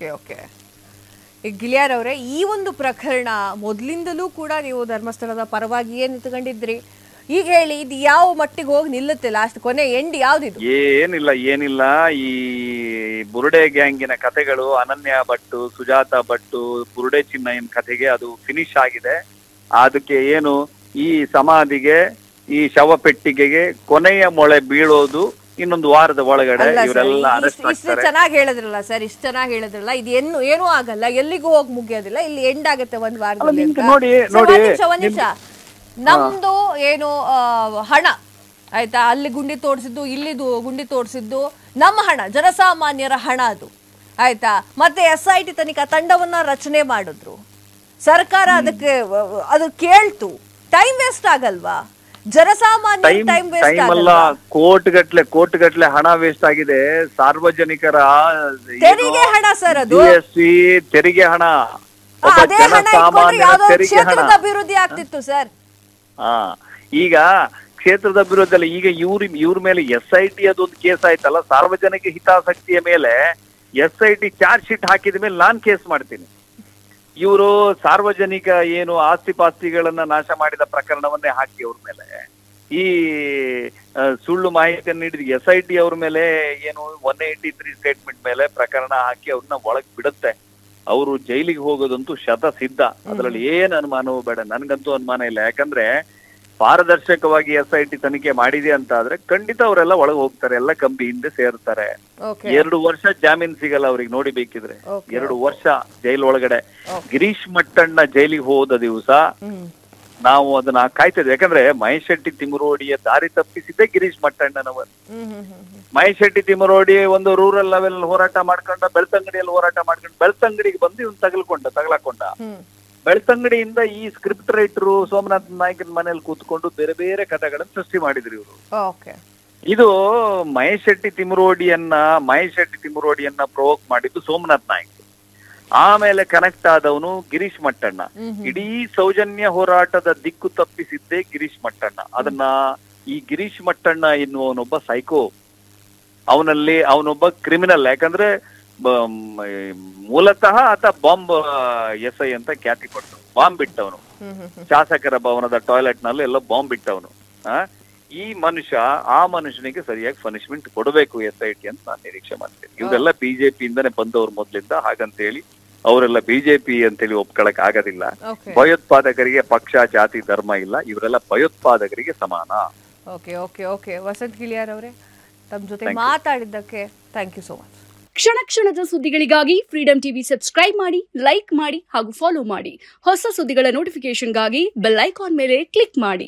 Okay okay ಈಗ ಗಿಳಿಯಾರ್ ಅವರೇ ಈ ಒಂದು ಪ್ರಕರಣ ಮೊದಲಿಂದಲೂ ಕೂಡ ನೀವು ಧರ್ಮಸ್ಥಳದ ಪರವಾಗಿಯೇ ನಿಂತುಕೊಂಡಿದ್ರಿ. ಈಗ ಹೇಳಿ ಇದು ಯಾವ ಮಟ್ಟಿಗೆ ಹೋಗಿ ನಿಲ್ಲುತ್ತೆ ಲಾಸ್ಟ್ ಕೊನೆ ಎಂಡ್ ಯಾವ್ದಿದು? ಏನಿಲ್ಲ ಈ ಬುರುಡೆ ಗ್ಯಾಂಗಿನ ಕಥೆಗಳು ಅನನ್ಯ ಭಟ್ಟು, ಸುಜಾತ ಭಟ್ಟು, ಬುರುಡೆ ಚಿನ್ನಯ್ಯನ ಕಥೆಗೆ ಅದು ಫಿನಿಶ್ ಆಗಿದೆ. ಅದಕ್ಕೆ ಏನು ಈ ಸಮಾಧಿಗೆ ಈ ಶವಪೆಟ್ಟಿಗೆಗೆ ಕೊನೆಯ ಮೊಳೆ ಬೀಳೋದು ಇನ್ನೊಂದು ವಾರದ ಒಳಗಡೆ ಇವರೆಲ್ಲ ಅರೆಸ್ಟ್ ಆಗ್ತಾರೆ. ಚೆನ್ನಾಗಿ ಹೇಳಿದ್ರಲ್ಲ ಸರ್, ಇಷ್ಟು ಚೆನ್ನಾಗಿ ಹೇಳಿದ್ರಲ್ಲ, ಇದು ಏನೂ ಆಗಲ್ಲ, ಎಲ್ಲಿಗೂ ಹೋಗಿ ಮುಗಿಯೋದಿಲ್ಲ, ಇಲ್ಲಿ ಎಂಡ್ ಆಗುತ್ತೆ ಒಂದ್ ವಾರದಲ್ಲಿ. ನೋಡಿ ಒಂದ್ ನಿಮಿಷ, ನಮ್ದು ಏನು ಹಣ ಆಯ್ತಾ, ಅಲ್ಲಿ ಗುಂಡಿ ತೋಡ್ಸಿದ್ದು, ಇಲ್ಲಿದು ಗುಂಡಿ ತೋಡ್ಸಿದ್ದು ನಮ್ಮ ಹಣ, ಜನಸಾಮಾನ್ಯರ ಹಣ ಅದು ಆಯ್ತಾ. ಮತ್ತೆ SIT ತನಿಖಾ ತಂಡವನ್ನ ರಚನೆ ಮಾಡಿದ್ರು, ಸರ್ಕಾರ ಅದಕ್ಕೆ ಅದು ಕೇಳ್ತು. ಟೈಮ್ ವೇಸ್ಟ್ ಆಗಲ್ವಾ? ಜನಸಾಮಾನ್ಯ ಟೈಮ್ ವೇಸ್ಟ್ ಆಗಲ್ಲ. ಕೋರ್ಟ್ ಗಟ್ಲೆ ಹಣ ವೇಸ್ಟ್ ಆಗಿದೆ. ಸಾರ್ವಜನಿಕರ ತೆರಿಗೆ ಹಣ ಸರ್, ಅದು GST ತೆರಿಗೆ ಹಣ, ಅದೇ ಹಣ ಇಟ್ಕೊಂಡ್ರೆ ಯಾವ್ದೋ ಕ್ಷೇತ್ರದ ಅಭಿವೃದ್ಧಿ ಆಗ್ತಿತ್ತು ಸರ್. ಈಗ ಕ್ಷೇತ್ರದ ಅಭಿವೃದ್ಧಿ ಈಗ ಇವ್ರ ಮೇಲೆ SIT ಅದೊಂದು ಕೇಸ್ ಆಯ್ತಲ್ಲ, ಸಾರ್ವಜನಿಕ ಹಿತಾಸಕ್ತಿಯ ಮೇಲೆ SIT ಚಾರ್ಜ್ ಶೀಟ್ ಹಾಕಿದ ಮೇಲೆ ನಾನ್ ಕೇಸ್ ಮಾಡ್ತೀನಿ. ಇವರು ಸಾರ್ವಜನಿಕ ಏನು ಆಸ್ತಿ ಪಾಸ್ತಿಗಳನ್ನ ನಾಶ ಮಾಡಿದ ಪ್ರಕರಣವನ್ನೇ ಹಾಕಿ ಅವ್ರ ಮೇಲೆ ಈ ಸುಳ್ಳು ಮಾಹಿತಿಯನ್ನು ನೀಡಿದ SIT ಅವ್ರ ಮೇಲೆ ಏನು 183 ಸ್ಟೇಟ್ಮೆಂಟ್ ಮೇಲೆ ಪ್ರಕರಣ ಹಾಕಿ ಅವ್ರನ್ನ ಒಳಗ್ ಬಿಡುತ್ತೆ. ಅವರು ಜೈಲಿಗೆ ಹೋಗೋದಂತೂ ಶತ ಸಿದ್ಧ, ಅದರಲ್ಲಿ ಏನ್ ಅನುಮಾನವೂ ಬೇಡ. ನನ್ಗಂತೂ ಅನುಮಾನ ಇಲ್ಲ. ಯಾಕಂದ್ರೆ ಪಾರದರ್ಶಕವಾಗಿ SIT ತನಿಖೆ ಮಾಡಿದೆ ಅಂತ ಆದ್ರೆ ಖಂಡಿತ ಅವರೆಲ್ಲ ಒಳಗೆ ಹೋಗ್ತಾರೆ, ಎಲ್ಲ ಕಂಬಿ ಹಿಂದೆ ಸೇರ್ತಾರೆ. 2 ವರ್ಷ ಜಾಮೀನ್ ಸಿಗಲ್ಲ ಅವ್ರಿಗೆ, ನೋಡಿ ಬೇಕಿದ್ರೆ 2 ವರ್ಷ ಜೈಲ್ ಒಳಗಡೆ. ಗಿರೀಶ್ ಮಟ್ಟಣ್ಣ ಜೈಲಿಗೆ ಹೋದ ದಿವಸ ನಾವು ಅದನ್ನ ಕಾಯ್ತಿದ್ವಿ. ಯಾಕಂದ್ರೆ ಮಹೇಶ್ ಶೆಟ್ಟಿ ತಿಮರೋಡಿಯ ದಾರಿ ತಪ್ಪಿಸಿದ್ದೆ ಗಿರೀಶ್ ಮಟ್ಟಣ್ಣನವರು. ಮಹೇಶ್ ಶೆಟ್ಟಿ ತಿಮರೋಡಿ ಒಂದು ರೂರಲ್ ಲೆವೆಲ್ ಹೋರಾಟ ಮಾಡ್ಕೊಂಡ, ಬೆಳ್ತಂಗಡಿಯಲ್ಲಿ ಹೋರಾಟ ಮಾಡ್ಕೊಂಡು ಬೆಳ್ತಂಗಡಿಗೆ ಬಂದು ಇವ್ನು ತಗಲಾಕೊಂಡ. ಬೆಳ್ತಂಗಡಿಯಿಂದ ಈ ಸ್ಕ್ರಿಪ್ಟ್ ರೈಟರು ಸೋಮನಾಥ್ ನಾಯ್ಕನ ಮನೇಲಿ ಕೂತ್ಕೊಂಡು ಬೇರೆ ಬೇರೆ ಕಥೆಗಳನ್ನು ಸೃಷ್ಟಿ ಮಾಡಿದ್ರು ಇವರು. ಇದು ಮಹೇಶ್ ಶೆಟ್ಟಿ ತಿಮರೋಡಿಯನ್ನ ಪ್ರವೋಕ್ ಮಾಡಿದ್ದು ಸೋಮನಾಥ್ ನಾಯ್ಕ. ಆಮೇಲೆ ಕನೆಕ್ಟ್ ಆದವನು ಗಿರೀಶ್ ಮಟ್ಟಣ್ಣ. ಇಡೀ ಸೌಜನ್ಯ ಹೋರಾಟದ ದಿಕ್ಕು ತಪ್ಪಿಸಿದ್ದೇ ಗಿರೀಶ್ ಮಟ್ಟಣ್ಣ. ಅದನ್ನ ಈ ಗಿರೀಶ್ ಮಟ್ಟಣ್ಣ ಎನ್ನುವನೊಬ್ಬ ಸೈಕೋ, ಅವನೊಬ್ಬ ಕ್ರಿಮಿನಲ್. ಯಾಕಂದ್ರೆ ಮೂಲತಃ ಆತ ಬಾಂಬ್ SI ಅಂತ ಖ್ಯಾತಿ ಕೊಟ್ಟು ಬಾಂಬ್ ಬಿಟ್ಟವನು, ಶಾಸಕರ ಭವನದ ಟಾಯ್ಲೆಟ್ ನಲ್ಲಿ ಎಲ್ಲ ಬಾಂಬ್ ಬಿಟ್ಟವನು. ಈ ಆ ಮನುಷ್ಯನಿಗೆ ಸರಿಯಾಗಿ ಪನಿಷ್ಮೆಂಟ್ ಕೊಡಬೇಕು SIT ಅಂತ ನಾನು ನಿರೀಕ್ಷೆ ಮಾಡ್ತೇನೆ. ಇವರೆಲ್ಲ BJP ಇಂದಾನೆ ಬಂದವರು ಮೊದ್ಲಿಂದ, ಹಾಗಂತೇಳಿ ಅವರೆಲ್ಲ BJP ಅಂತೇಳಿ ಒಪ್ಕೊಳಕ್ ಆಗೋದಿಲ್ಲ. ಭಯೋತ್ಪಾದಕರಿಗೆ ಪಕ್ಷ, ಜಾತಿ, ಧರ್ಮ ಇಲ್ಲ, ಇವರೆಲ್ಲ ಭಯೋತ್ಪಾದಕರಿಗೆ ಸಮಾನ. Okay okay okay Vasanth Giliyar ಅವರೇ, ತಮ್ಮ ಜೊತೆ ಮಾತಾಡಿದ್ದಕ್ಕೆ ಥ್ಯಾಂಕ್ ಯು ಸೋ ಮಚ್. ಕ್ಷಣ ಕ್ಷಣದ ಸುದ್ದಿಗಳಿಗಾಗಿ ಫ್ರೀಡಂ ಟಿವಿ ಸಬ್ಸ್ಕ್ರೈಬ್ ಮಾಡಿ, ಲೈಕ್ ಮಾಡಿ ಹಾಗೂ ಫಾಲೋ ಮಾಡಿ. ಹೊಸ ಸುದ್ದಿಗಳ ನೋಟಿಫಿಕೇಶನ್ಗಾಗಿ ಬೆಲ್ ಐಕಾನ್ ಮೇಲೆ ಕ್ಲಿಕ್ ಮಾಡಿ.